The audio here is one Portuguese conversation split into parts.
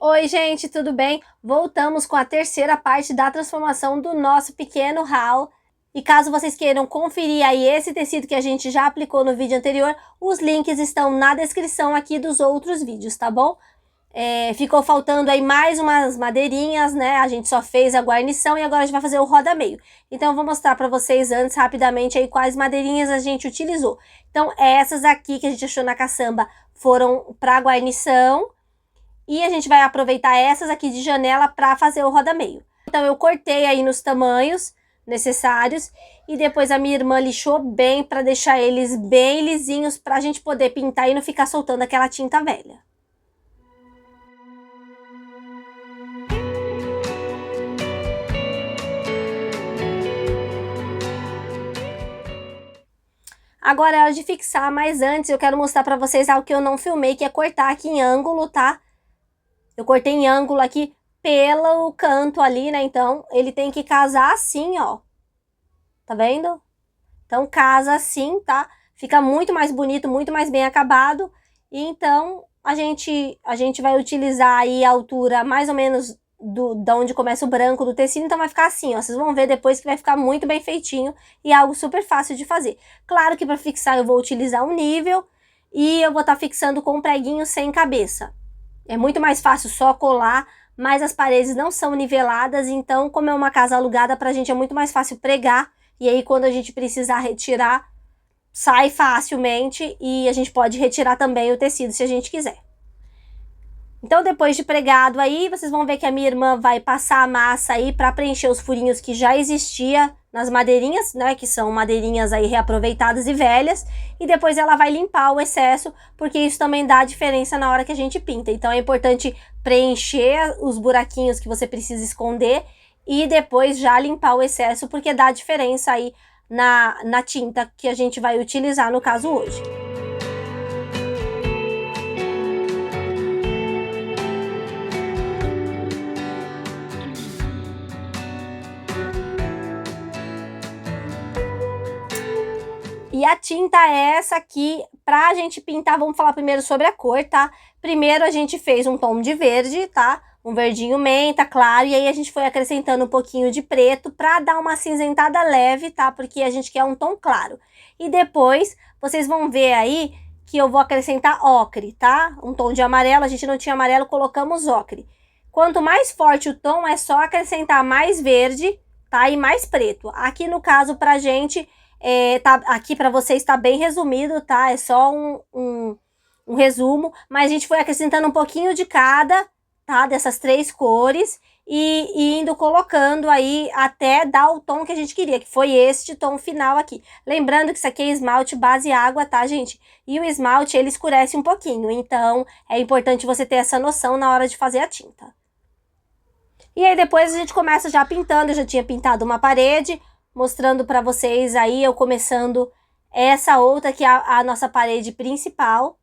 Oi, gente, tudo bem? Voltamos com a terceira parte da transformação do nosso pequeno haul. E caso vocês queiram conferir aí esse tecido que a gente já aplicou no vídeo anterior, os links estão na descrição aqui dos outros vídeos, tá bom? Ficou faltando aí mais umas madeirinhas, né? A gente só fez a guarnição e agora a gente vai fazer o roda-meio. Então eu vou mostrar para vocês antes, rapidamente, aí quais madeirinhas a gente utilizou. Então essas aqui que a gente achou na caçamba foram para guarnição. E a gente vai aproveitar essas aqui de janela para fazer o roda-meio. Então eu cortei aí nos tamanhos necessários e depois a minha irmã lixou bem para deixar eles bem lisinhos para a gente poder pintar e não ficar soltando aquela tinta velha. Agora é hora de fixar, mas antes eu quero mostrar para vocês algo que eu não filmei, que é cortar aqui em ângulo, tá? Eu cortei em ângulo aqui pelo canto ali, né? Então, ele tem que casar assim, ó. Tá vendo? Então, casa assim, tá? Fica muito mais bonito, muito mais bem acabado. E então, a gente vai utilizar aí a altura mais ou menos da onde começa o branco do tecido. Então, vai ficar assim, ó. Vocês vão ver depois que vai ficar muito bem feitinho e é algo super fácil de fazer. Claro que para fixar eu vou utilizar um nível e eu vou estar fixando com um preguinho sem cabeça. É muito mais fácil só colar, mas as paredes não são niveladas, então como é uma casa alugada, pra gente é muito mais fácil pregar, e aí quando a gente precisar retirar, sai facilmente e a gente pode retirar também o tecido se a gente quiser. Então depois de pregado aí, vocês vão ver que a minha irmã vai passar a massa aí para preencher os furinhos que já existia nas madeirinhas, né, que são madeirinhas aí reaproveitadas e velhas, e depois ela vai limpar o excesso, porque isso também dá diferença na hora que a gente pinta. Então é importante preencher os buraquinhos que você precisa esconder e depois já limpar o excesso, porque dá diferença aí na tinta que a gente vai utilizar no caso hoje. E a tinta é essa aqui, pra gente pintar, vamos falar primeiro sobre a cor, tá? Primeiro a gente fez um tom de verde, tá? Um verdinho menta, claro, e aí a gente foi acrescentando um pouquinho de preto pra dar uma acinzentada leve, tá? Porque a gente quer um tom claro. E depois, vocês vão ver aí que eu vou acrescentar ocre, tá? Um tom de amarelo, a gente não tinha amarelo, colocamos ocre. Quanto mais forte o tom, é só acrescentar mais verde, tá? E mais preto. Aqui no caso, pra gente... aqui para vocês está bem resumido, tá? É só um resumo, mas a gente foi acrescentando um pouquinho de cada, tá? Dessas três cores e indo colocando aí até dar o tom que a gente queria, que foi este tom final aqui. Lembrando que isso aqui é esmalte base água, tá, gente? E o esmalte, ele escurece um pouquinho, então é importante você ter essa noção na hora de fazer a tinta. E aí depois a gente começa já pintando, eu já tinha pintado uma parede, mostrando para vocês aí, eu começando essa outra que é a nossa parede principal,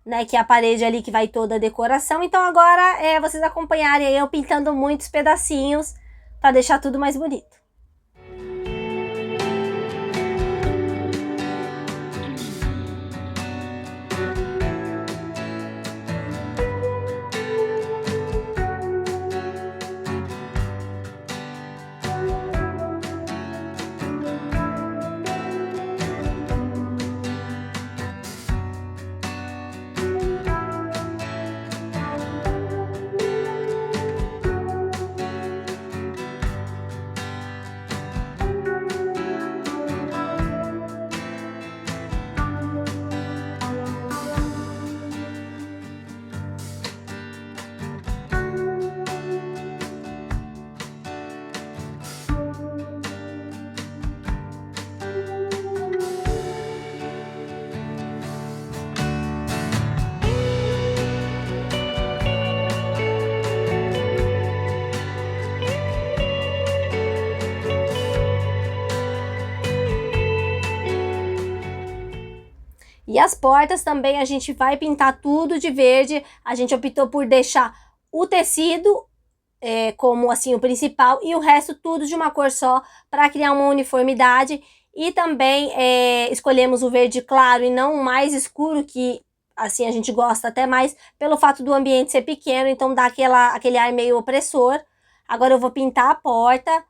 né, que é a parede ali que vai toda a decoração. Então agora vocês acompanharem aí eu pintando muitos pedacinhos para deixar tudo mais bonito. E as portas também a gente vai pintar tudo de verde. A gente optou por deixar o tecido como assim o principal e o resto tudo de uma cor só para criar uma uniformidade. E também escolhemos o verde claro e não o mais escuro, que assim a gente gosta até mais pelo fato do ambiente ser pequeno, então dá aquele ar meio opressor. Agora eu vou pintar a porta.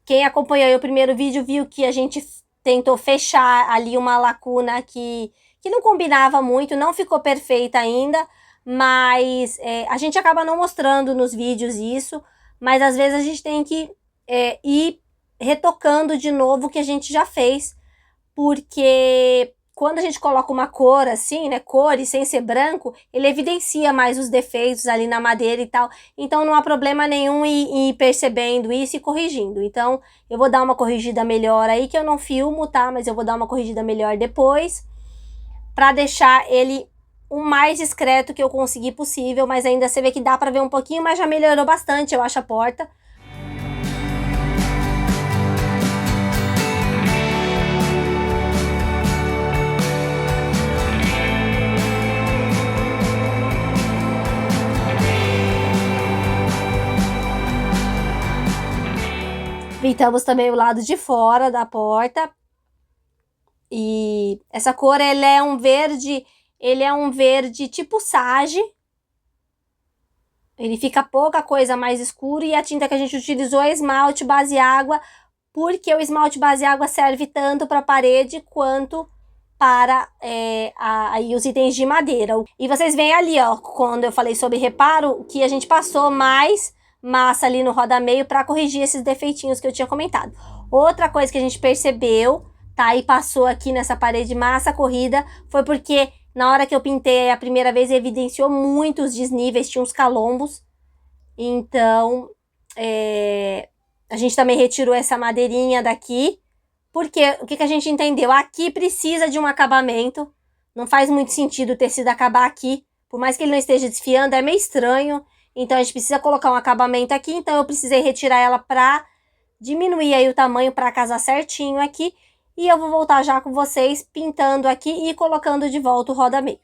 Quem acompanhou aí o primeiro vídeo viu que a gente tentou fechar ali uma lacuna que não combinava muito, não ficou perfeita ainda, mas a gente acaba não mostrando nos vídeos isso, mas às vezes a gente tem que ir retocando de novo o que a gente já fez, porque quando a gente coloca uma cor assim, né, cores sem ser branco, ele evidencia mais os defeitos ali na madeira e tal, então não há problema nenhum em ir percebendo isso e corrigindo. Então eu vou dar uma corrigida melhor aí, que eu não filmo, tá, mas eu vou dar uma corrigida melhor depois, pra deixar ele o mais discreto que eu conseguir possível, mas ainda você vê que dá pra ver um pouquinho, mas já melhorou bastante, eu acho, a porta. Pintamos também o lado de fora da porta. E essa cor, ele é um verde tipo sage. Ele fica pouca coisa mais escuro e a tinta que a gente utilizou é esmalte base água, porque o esmalte base água serve tanto para a parede quanto para aí os itens de madeira. E vocês veem ali, ó, quando eu falei sobre reparo, que a gente passou mais massa ali no roda-meio para corrigir esses defeitinhos que eu tinha comentado. Outra coisa que a gente percebeu, tá, e passou aqui nessa parede massa corrida, foi porque na hora que eu pintei a primeira vez evidenciou muito os desníveis, tinha uns calombos. Então, a gente também retirou essa madeirinha daqui, porque o que a gente entendeu? Aqui precisa de um acabamento, não faz muito sentido o tecido acabar aqui, por mais que ele não esteja desfiando, é meio estranho. Então a gente precisa colocar um acabamento aqui, então eu precisei retirar ela para diminuir aí o tamanho para casar certinho aqui. E eu vou voltar já com vocês pintando aqui e colocando de volta o roda-meio.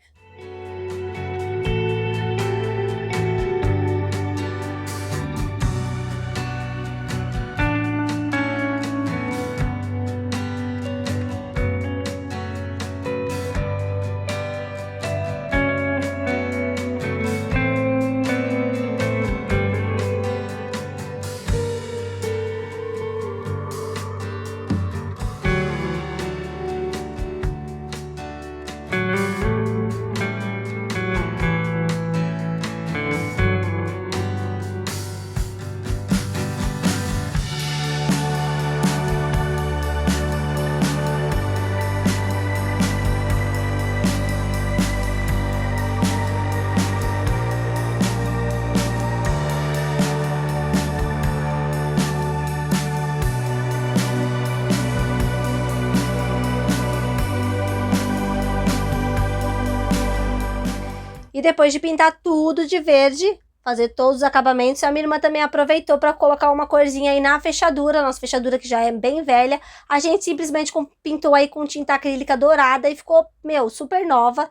E depois de pintar tudo de verde, fazer todos os acabamentos, a minha irmã também aproveitou para colocar uma corzinha aí na fechadura, nossa fechadura que já é bem velha. A gente simplesmente pintou aí com tinta acrílica dourada e ficou, meu, super nova.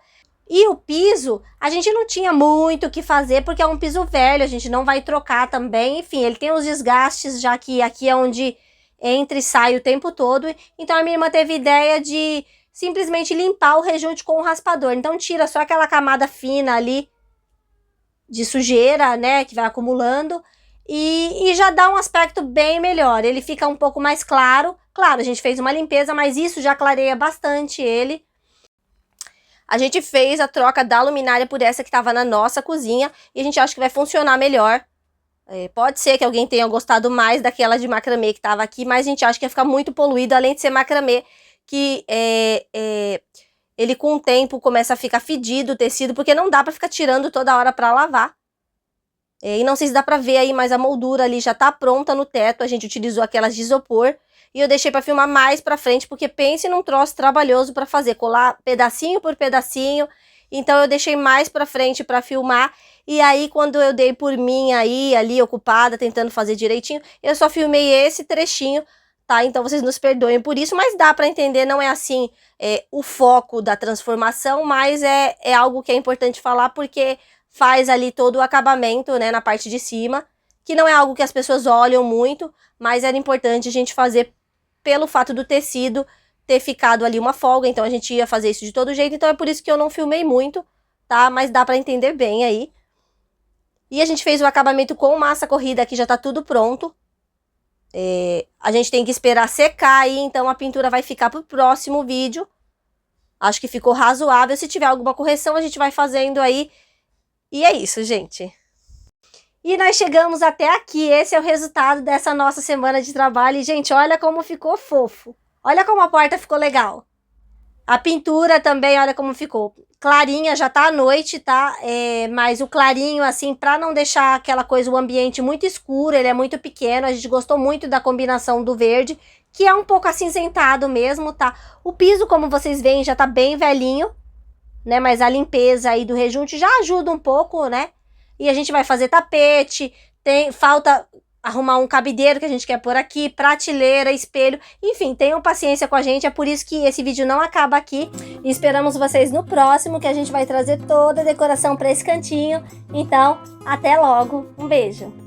E o piso, a gente não tinha muito o que fazer, porque é um piso velho, a gente não vai trocar também. Enfim, ele tem os desgastes, já que aqui é onde entra e sai o tempo todo. Então a minha irmã teve ideia de simplesmente limpar o rejunte com o raspador. Então tira só aquela camada fina ali de sujeira, né, que vai acumulando, e já dá um aspecto bem melhor. Ele fica um pouco mais claro. Claro, a gente fez uma limpeza, mas isso já clareia bastante ele. A gente fez a troca da luminária por essa que estava na nossa cozinha e a gente acha que vai funcionar melhor. Pode ser que alguém tenha gostado mais daquela de macramê que estava aqui, mas a gente acha que ia ficar muito poluído, além de ser macramê, que ele com o tempo começa a ficar fedido o tecido, porque não dá para ficar tirando toda hora para lavar. E não sei se dá para ver aí, mas a moldura ali já tá pronta no teto, a gente utilizou aquelas de isopor, e eu deixei para filmar mais para frente, porque pense num troço trabalhoso para fazer, colar pedacinho por pedacinho, então eu deixei mais para frente para filmar, e aí quando eu dei por mim aí, ali ocupada, tentando fazer direitinho, eu só filmei esse trechinho, tá? Então vocês nos perdoem por isso, mas dá para entender, não é assim o foco da transformação, mas é algo que é importante falar, porque faz ali todo o acabamento, né, na parte de cima, que não é algo que as pessoas olham muito, mas era importante a gente fazer pelo fato do tecido ter ficado ali uma folga, então a gente ia fazer isso de todo jeito, então é por isso que eu não filmei muito, tá? Mas dá pra entender bem aí. E a gente fez o acabamento com massa corrida, aqui já tá tudo pronto. A gente tem que esperar secar aí, então a pintura vai ficar pro próximo vídeo. Acho que ficou razoável, se tiver alguma correção a gente vai fazendo aí. E é isso, gente. E nós chegamos até aqui, esse é o resultado dessa nossa semana de trabalho. E, gente, olha como ficou fofo. Olha como a porta ficou legal. A pintura também, olha como ficou. Clarinha, já tá à noite, tá? Mas o clarinho, assim, pra não deixar aquela coisa, o ambiente muito escuro, ele é muito pequeno. A gente gostou muito da combinação do verde, que é um pouco acinzentado mesmo, tá? O piso, como vocês veem, já tá bem velhinho, né? Mas a limpeza aí do rejunte já ajuda um pouco, né? E a gente vai fazer tapete, falta arrumar um cabideiro que a gente quer pôr aqui, prateleira, espelho, enfim, tenham paciência com a gente, é por isso que esse vídeo não acaba aqui, e esperamos vocês no próximo, que a gente vai trazer toda a decoração para esse cantinho. Então, até logo, um beijo!